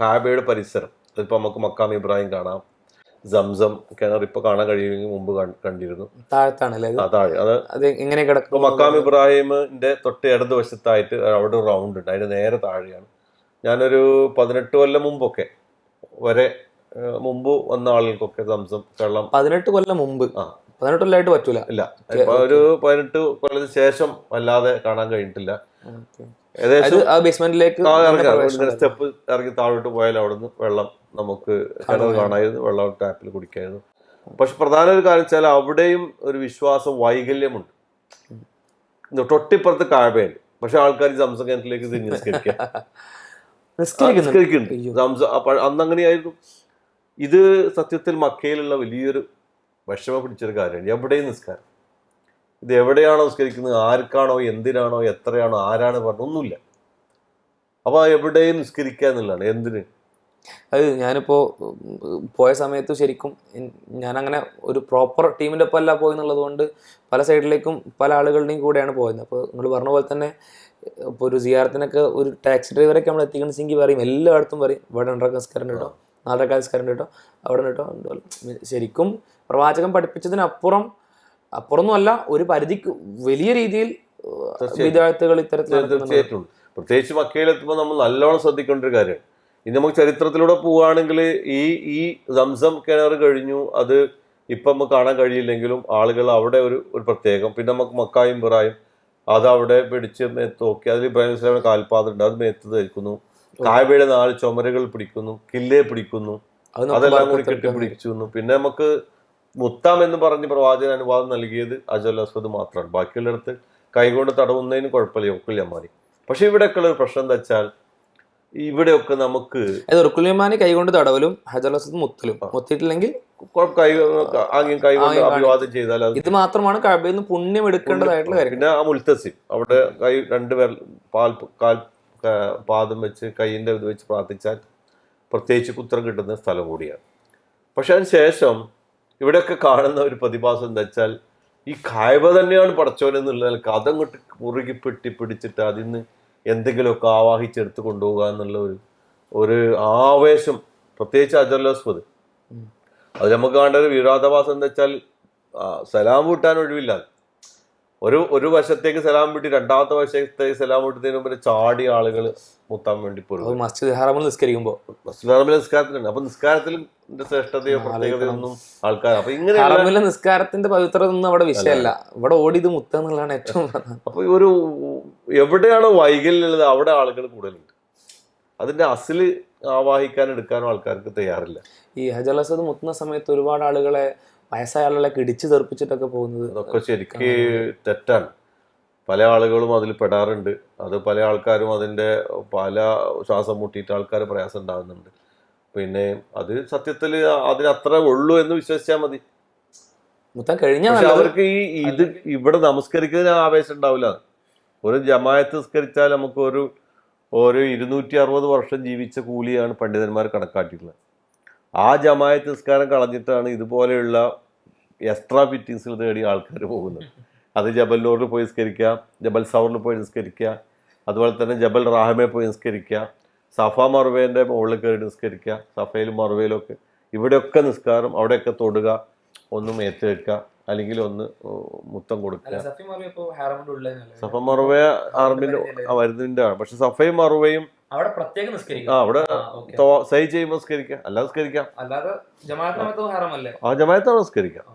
കാബയുടെ പരിസരം, അതിപ്പോൾ നമുക്ക് മക്കാം ഇബ്രാഹിം കാണാം, സംസം കിണർ ഇപ്പൊ കാണാൻ കഴിയുമെങ്കിൽ മുമ്പ് കണ്ടിരുന്നു. താഴത്താണല്ലേ? താഴെ അത് എങ്ങനെ കിടക്കും? മക്കാം ഇബ്രാഹിമിന്റെ തൊട്ട് ഇടതുവശത്തായിട്ട് അവിടെ ഒരു റൗണ്ട് ഉണ്ട്, അതിന് നേരെ താഴെയാണ്. ഞാനൊരു 18 കൊല്ലം മുമ്പൊക്കെ മുമ്പ് വന്ന ആളുകൾക്കൊക്കെ സംസം വെള്ളം 18 കൊല്ലം മുമ്പ്. 18 കൊല്ലമായിട്ട് പറ്റൂല. ഇല്ല, ഇപ്പൊ ഒരു 18 കൊല്ലത്തിന് ശേഷം വല്ലാതെ കാണാൻ കഴിഞ്ഞിട്ടില്ല. ഏകദേശം ബേസ്മെന്റിലേക്ക് സ്റ്റെപ്പ് ഇറങ്ങി താഴോട്ട് പോയാൽ അവിടുന്ന് വെള്ളം നമുക്ക് കിണർ കാണായിരുന്നു, വെള്ളം ടാപ്പിൽ കുടിക്കായിരുന്നു. പക്ഷെ പ്രധാന ഒരു കാര്യം വെച്ചാൽ അവിടെയും ഒരു വിശ്വാസ വൈകല്യമുണ്ട്. തൊട്ടിപ്പുറത്ത് കാഴ്ബയുണ്ട്, പക്ഷെ ആൾക്കാർ സംസം കിണറ്റിലേക്ക് തിരിഞ്ഞ് നിസ്കരിക്കുന്നുണ്ട്. അന്നങ്ങനെയായിരുന്നു. ഇത് സത്യത്തിൽ മക്കയിലുള്ള വലിയൊരു വിഷമം പിടിച്ചൊരു കാര്യമാണ്. എവിടെയും നിസ്കാരം, ഇത് എവിടെയാണോ നിസ്കരിക്കുന്നത്, ആർക്കാണോ, എന്തിനാണോ, എത്രയാണോ, ആരാണ് പറഞ്ഞൊന്നുമില്ല. അപ്പൊ എവിടെയും നിസ്കരിക്കുക എന്നുള്ളതാണ്. എന്തിന്? അത് ഞാനിപ്പോ പോയ സമയത്ത് ശരിക്കും ഞാനങ്ങനെ ഒരു പ്രോപ്പർ ടീമിൻ്റെ ഒപ്പം അല്ല പോയി എന്നുള്ളത് കൊണ്ട് പല സൈഡിലേക്കും പല ആളുകളുടെയും കൂടെയാണ് പോയത്. അപ്പോൾ നിങ്ങൾ പറഞ്ഞ പോലെ തന്നെ ഇപ്പോൾ ഒരു സിയാറത്തിനൊക്കെ ഒരു ടാക്സി ഡ്രൈവറൊക്കെ നമ്മൾ എത്തിക്കണമെങ്കിൽ പറയും, എല്ലായിടത്തും പറയും ഇവിടെ 2 നിസ്കാരം കേട്ടോ, 4 നിസ്കാരം കേട്ടോ, അവിടെ കേട്ടോ. ശരിക്കും പ്രവാചകൻ പഠിപ്പിച്ചതിനപ്പുറം അപ്പുറമൊന്നുമല്ല, ഒരു പരിധിക്ക് വലിയ രീതിയിൽ വിദ്യാർത്ഥികൾ ഇത്തരത്തിൽ തീർച്ചയായിട്ടും. പ്രത്യേകിച്ച് മക്കയിലെത്തുമ്പോൾ നമ്മൾ നല്ലോണം ശ്രദ്ധിക്കേണ്ട ഒരു കാര്യമാണ്. ഇനി നമുക്ക് ചരിത്രത്തിലൂടെ പോവുകയാണെങ്കിൽ ഈ സംസം കിണർ കഴിഞ്ഞു, അത് ഇപ്പം നമുക്ക് കാണാൻ കഴിയില്ലെങ്കിലും ആളുകൾ അവിടെ ഒരു പ്രത്യേകം. പിന്നെ നമുക്ക് മക്കായും ഇബ്രാഹിം അതവിടെ പിടിച്ച് മേത്ത് നോക്കി, അതിൽ ഇബ്രാഹിം ഇസ്ലാമിന്റെ കാൽപാദമുണ്ട്, അത് മേത്ത് ധരിക്കുന്നു. കാബയുടെ 4 ചുമരുകൾ പിടിക്കുന്നു, കില്ലേ പിടിക്കുന്നു, അതെല്ലാം കൂടി കെട്ടിപ്പിടിച്ചു. പിന്നെ നമുക്ക് മുത്താം എന്ന് പറഞ്ഞ് പ്രവാചകൻ അനുവാദം നൽകിയത് അജൽ അസ്വദ് മാത്രമാണ്. ബാക്കിയുള്ളിടത്ത് കൈകൊണ്ട് തടവുന്നതിന് കുഴപ്പമില്ല, ഒക്കില്ലമാരി. പക്ഷെ ഇവിടെയൊക്കെയുള്ള ഒരു പ്രശ്നം എന്താ വെച്ചാൽ ഇവിടെയൊക്കെ നമുക്ക് റുക്കുല്യമാനി കൈകൊണ്ട് തടവലും ഹജർ അസ്വദ് മുത്തലും, മുത്തിയിട്ടില്ലെങ്കിൽ കൈകൊണ്ട് അഭിവാദം ചെയ്താൽ ഇത് മാത്രമാണ് കഅബയിൽ നിന്ന് പുണ്യം എടുക്കേണ്ടതായിട്ടുള്ള കാര്യം. പിന്നെ ആ മുൽത്തസിം അവിടെ കൈ 2 പേർ പാദം വെച്ച് കൈയിന്റെ ഇത് വെച്ച് പ്രാർത്ഥിച്ചാൽ പ്രത്യേകിച്ച് ഉത്തരം കിട്ടുന്ന സ്ഥലം കൂടിയാണ്. പക്ഷെ അതിന് ശേഷം ഇവിടെയൊക്കെ കാണുന്ന ഒരു പ്രതിഭാസം എന്താ വെച്ചാൽ ഈ കഅബ തന്നെയാണ് പടച്ചോൻ എന്നുള്ള നിലക്ക് അതങ്ങോട്ട് മുറുകി പിടിച്ചിട്ട് അതിന്ന് എന്തെങ്കിലുമൊക്കെ ആവാഹിച്ചെടുത്ത് കൊണ്ടുപോകുക എന്നുള്ള ഒരു ആവേശം, പ്രത്യേകിച്ച് ഹജറുൽ അസ്വദ്. അത് നമുക്ക് കാണേണ്ട ഒരു വിരോധാഭാസം എന്താ വെച്ചാൽ സലാം വീട്ടാൻ ഒഴിവില്ല. ഒരു വശത്തേക്ക് സലാം വീട്ടി രണ്ടാമത്തെ വശത്തേക്ക് സലാം വീട്ടുന്നതിന് മുമ്പ് ചാടി ആളുകൾ മുത്താൻ വേണ്ടി പോലും മസ്ജിദ് ഹറമിൽ നിസ്കരിക്കുമ്പോൾ മസ്ജിദ് ഹറമിലെ നിസ്കാരത്തിലുണ്ട്. അപ്പൊ നിസ്കാരത്തിൽ ശ്രേഷ്ഠതയോ പ്രത്യേകതയോ ഒന്നും ആൾക്കാർ അപ്പൊ ഇങ്ങനെ നിസ്കാരത്തിന്റെ പവിത്രത ഒന്നും അവിടെ വിഷയമല്ല, ഇവിടെ ഓടിയത് മുത്ത എന്നുള്ളതാണ് ഏറ്റവും പ്രധാനം. അപ്പൊ ഒരു എവിടെയാണോ വൈകല്യമുള്ളത് അവിടെ ആളുകൾ കൂടുതലുണ്ട്. അതിന്റെ അസില് ആവാഹിക്കാൻ എടുക്കാനും ആൾക്കാർക്ക് തയ്യാറില്ല. ഈ ഹജറുൽ അസ്വദ് മുത്തുന്ന സമയത്ത് ഒരുപാട് ആളുകളെ വയസ്സായ ആളുകളൊക്കെ ഇടിച്ചു തെറിപ്പിച്ചിട്ടൊക്കെ പോകുന്നത് അതൊക്കെ ശരിക്ക് തെറ്റാണ്. പല ആളുകളും അതിൽ പെടാറുണ്ട്. അത് പല ആൾക്കാരും അതിന്റെ പല ശ്വാസം മുട്ടിയിട്ട് ആൾക്കാർ പ്രയാസം ഉണ്ടാകുന്നുണ്ട്. പിന്നെ അത് സത്യത്തിൽ അതിനത്ര ഉള്ളൂ എന്ന് വിശ്വസിച്ചാൽ മതി. മുത്താൻ കഴിഞ്ഞാൽ അവർക്ക് ഇത് ഇവിടെ നമസ്കരിക്കുന്നതിന് ആവേശം ഉണ്ടാവില്ല. ഒരു ജമാഅത്ത് നിസ്കരിച്ചാൽ നമുക്ക് ഒരു 260 വർഷം ജീവിച്ച കൂലിയാണ് പണ്ഡിതന്മാർ കണക്കാക്കിയിട്ടുള്ളത്. ആ ജമാഅത്ത് നിസ്കാരം കളഞ്ഞിട്ടാണ് ഇതുപോലെയുള്ള എക്സ്ട്രാ ഫിറ്റിങ്സിൽ തേടി ആൾക്കാർ പോകുന്നത്. അത് ജബൽ നൂറിൽ പോയി നിസ്കരിക്കുക, ജബൽ സൗറിൽ പോയി നിസ്കരിക്കുക, അതുപോലെ തന്നെ ജബൽ റാഹമയിൽ പോയി നിസ്കരിക്കുക, സഫ മറുവേൻ്റെ മുകളിൽ കയറി നിസ്കരിക്കുക, സഫയിലും മറുവയിലും ഒക്കെ. ഇവിടെയൊക്കെ നിസ്കാരം, അവിടെയൊക്കെ തൊടുക, ഒന്ന് മേത്ത് വെക്കുക, അല്ലെങ്കിൽ ഒന്ന് മുത്തം കൊടുക്കുക. സഫ മറുവ ആർമിന്റെ വരുന്നതിന്റെ ആണ്. പക്ഷെ സഫയും മറുവയും അവിടെ സൈ ചെയ്യുമ്പോൾ നിസ്കരിക്കാം, അല്ലാതെ നിസ്കരിക്കാം. ജമാഅത്താണ് നിസ്കരിക്കാം.